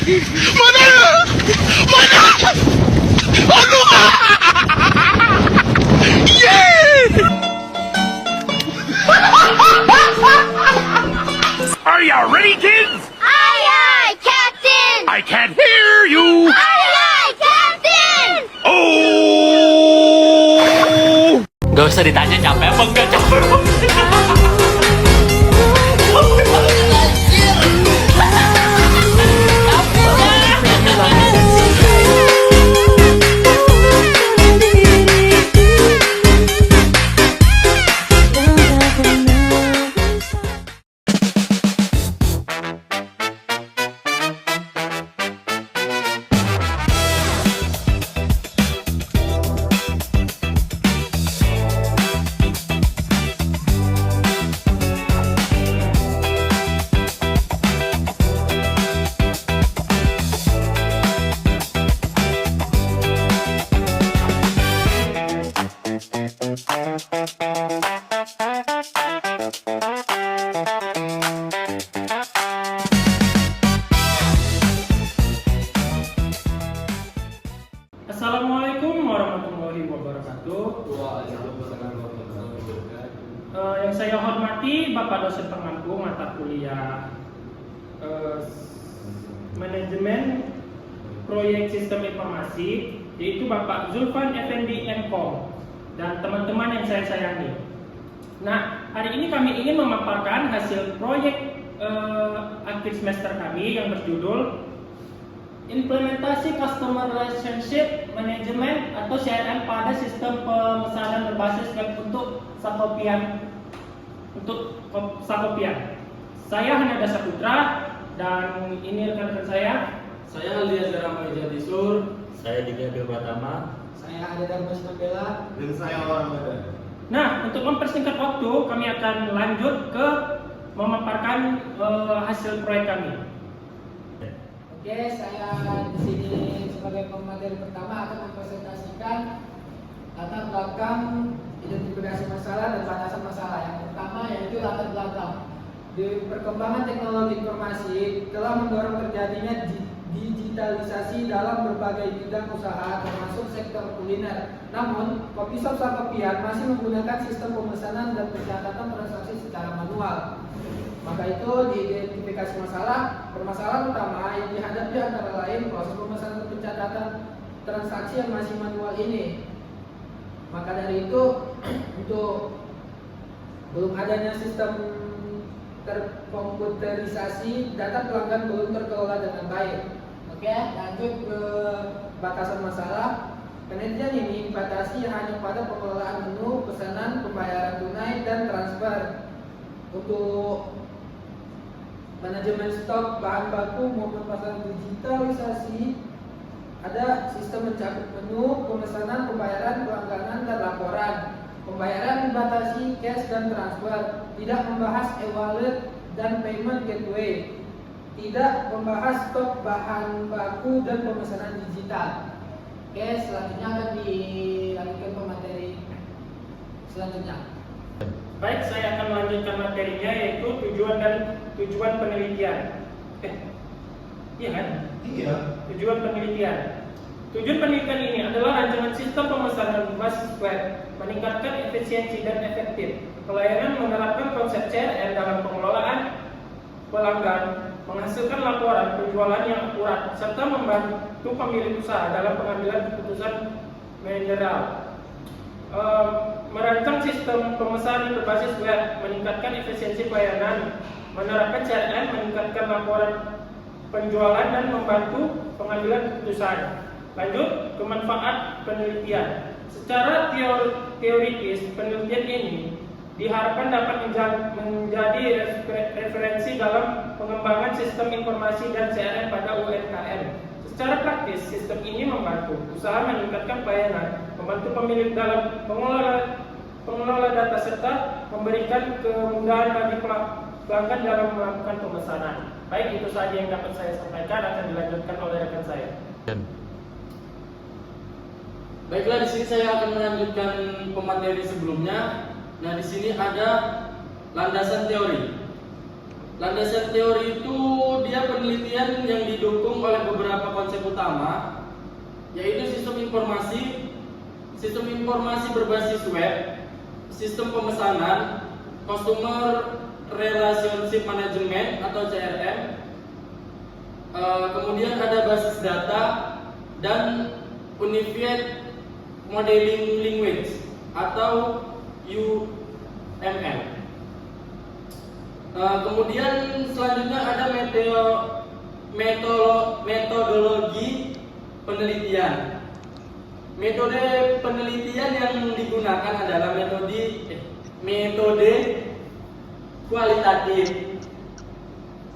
Are you ready, kids? Aye, aye, Captain! I can't hear you. Aye, aye, Captain! Oh! Gak usah ditanya capek apa enggak capek. Assalamualaikum warahmatullahi wabarakatuh. Yang saya hormati Bapak dosen pengampu mata kuliah Manajemen Proyek Sistem Informasi, yaitu Bapak Zulfan Effendi MKom, dan teman-teman yang saya sayangi. Nah, hari ini kami ingin memaparkan hasil proyek akhir semester kami yang berjudul Implementasi Customer Relationship Management atau CRM pada sistem pemesanan berbasis web untuk Sakopian. Saya Hanada Saputra dan ini rekan-rekan saya. Saya Alia Zara Marijadisur. Saya Dika Pratama. Saya Adedan Bella. Dan saya Orang Medan. Nah, untuk mempersingkat waktu, kami akan lanjut ke memaparkan hasil proyek kami. Oke, saya di sini sebagai pemateri pertama akan mempresentasikan latar belakang identifikasi masalah dan batasan masalah. Yang pertama yaitu latar belakang. Di perkembangan teknologi informasi telah mendorong terjadinya digitalisasi dalam berbagai bidang usaha termasuk sektor kuliner. Namun, kopi shop Sakopian masih menggunakan sistem pemesanan dan pencatatan transaksi secara manual. Maka itu diidentifikasi permasalahan utama yang dihadapi antara lain proses pemesanan dan pencatatan transaksi yang masih manual ini. Maka dari itu, untuk belum adanya sistem terkomputerisasi, data pelanggan belum terkelola dengan baik. Oke, lanjut ke batasan masalah. Penelitian ini dibatasi hanya pada pengelolaan menu, pesanan, pembayaran tunai, dan transfer. Untuk manajemen stok bahan baku maupun pasar digitalisasi, ada sistem mencakup menu, pemesanan, pembayaran, pelangganan, dan laporan. Pembayaran dibatasi cash dan transfer, tidak membahas e-wallet dan payment gateway, tidak membahas stok bahan baku dan pemesanan digital. Oke, selanjutnya akan dilanjutkan pemateri selanjutnya. Baik, saya akan melanjutkan materinya, yaitu tujuan penelitian. Iya kan? Iya. Tujuan penelitian. Tujuan penelitian ini adalah rancangan sistem pemesanan berbasis web, meningkatkan efisiensi dan efektif pelayanan, menerapkan konsep CRM dalam pengelolaan pelanggan, menghasilkan laporan penjualan yang akurat, serta membantu pemilik usaha dalam pengambilan keputusan manajerial. Merancang sistem pemesanan berbasis web, meningkatkan efisiensi pelayanan, menerapkan CRM, meningkatkan laporan penjualan, dan membantu pengambilan keputusan. Lanjut ke manfaat penelitian. Secara teoritis, penelitian ini diharapkan dapat menjadi referensi dalam pengembangan sistem informasi dan CRM pada UMKM. Secara praktis, sistem ini membantu usaha meningkatkan pelayanan, membantu pemilik dalam pengelola data, serta memberikan kemudahan bagi pelanggan dalam melakukan pemesanan. Baik, itu saja yang dapat saya sampaikan, akan dilanjutkan oleh rekan saya. Baiklah, di sini saya akan melanjutkan pemateri sebelumnya. Nah, di sini ada landasan teori. Landasan teori itu dia penelitian yang didukung oleh beberapa konsep utama, yaitu sistem informasi berbasis web, sistem pemesanan, customer relationship management atau CRM, kemudian ada basis data dan unified modeling language atau UML. Kemudian selanjutnya ada metodologi penelitian. Metode penelitian yang digunakan adalah metode kualitatif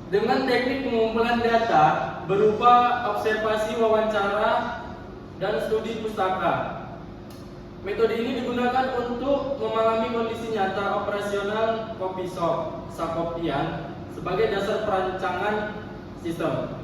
dengan teknik pengumpulan data berupa observasi, wawancara, dan studi pustaka. Metode ini digunakan untuk memahami kondisi nyata operasional kopi shop Sakopian sebagai dasar perancangan sistem.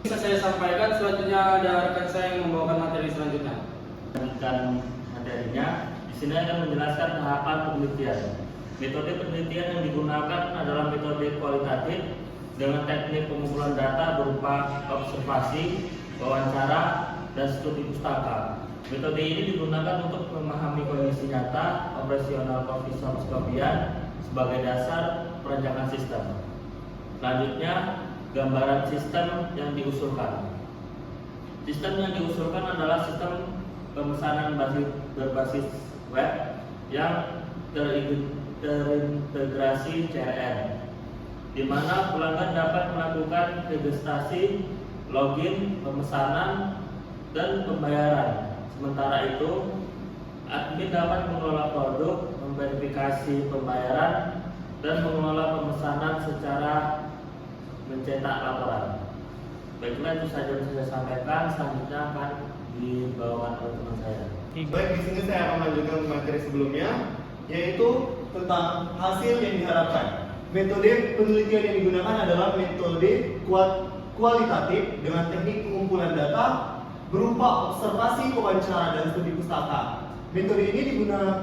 Bisa saya sampaikan, selanjutnya ada rekan saya yang membawakan materi selanjutnya. Melanjutkan materinya, di sini akan menjelaskan tahapan penelitian. Metode penelitian yang digunakan adalah metode kualitatif dengan teknik pengumpulan data berupa observasi, wawancara, dan studi pustaka. Metode ini digunakan untuk memahami kondisi nyata operasional coffee shop Sakopian sebagai dasar perancangan sistem. Selanjutnya, gambaran sistem yang diusulkan. Sistem yang diusulkan adalah sistem pemesanan berbasis web yang terintegrasi CRM, di mana pelanggan dapat melakukan registrasi, login, pemesanan, dan pembayaran. Sementara itu, admin dapat mengelola produk, memverifikasi pembayaran, dan mengelola pemesanan secara mencetak laporan. Baiklah, itu saja yang saya sampaikan. Selanjutnya akan dibawakan oleh teman saya. Baik, di sini saya akan melanjutkan materi sebelumnya, yaitu tentang hasil yang diharapkan. Metode penelitian yang digunakan adalah metode kualitatif dengan teknik pengumpulan data berupa observasi, wawancara, dan studi pustaka. Metode ini digunakan.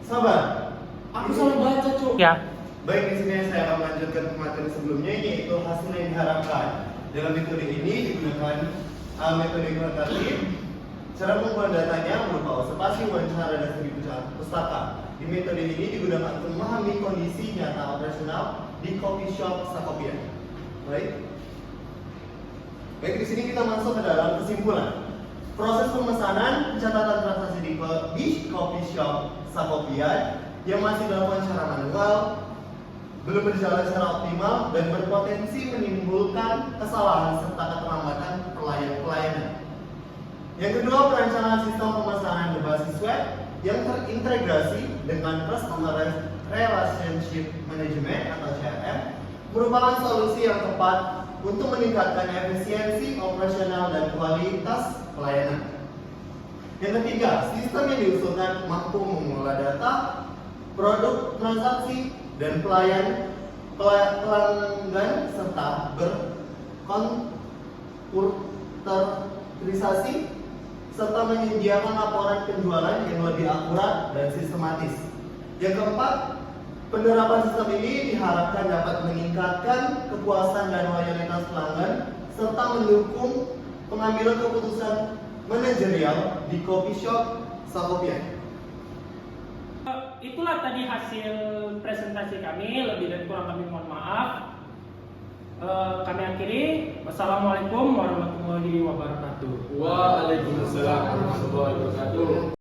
Sabar. Aku salah baca, Cuk. Ya. Baik, di sini saya akan melanjutkan ke materi sebelumnya, yaitu hasil yang diharapkan. Dalam metode ini digunakan metode kualitatif. Cara pengumpulan datanya berupa observasi, wawancara, dan studi pustaka. Di metode ini digunakan untuk memahami kondisi nyata operasional di coffee shop Sakopian. Baik, di sini kita masuk ke dalam kesimpulan. Proses pemesanan pencatatan transaksi di coffee shop Sakopian yang masih dilakukan secara manual, belum berjalan secara optimal, dan berpotensi menimbulkan kesalahan serta keterlambatan pelayanan. Yang kedua, perancangan sistem pemesanan berbasis web yang terintegrasi dengan Customer Relationship Management atau CRM merupakan solusi yang tepat untuk meningkatkan efisiensi operasional dan kualitas pelayanan. Yang ketiga, sistem yang diusulkan mampu mengelola data, produk, transaksi, dan pelanggan serta berkonturterisasi serta menyediakan laporan penjualan yang lebih akurat dan sistematis. Yang keempat, penerapan sistem ini diharapkan dapat meningkatkan kepuasan dan loyalitas pelanggan serta mendukung pengambilan keputusan manajerial di coffee shop Sakopian. Itulah tadi hasil presentasi kami, lebih dan kurang kami mohon maaf. Kami akhiri. Wassalamualaikum warahmatullahi wabarakatuh. Waalaikumsalam warahmatullahi wabarakatuh.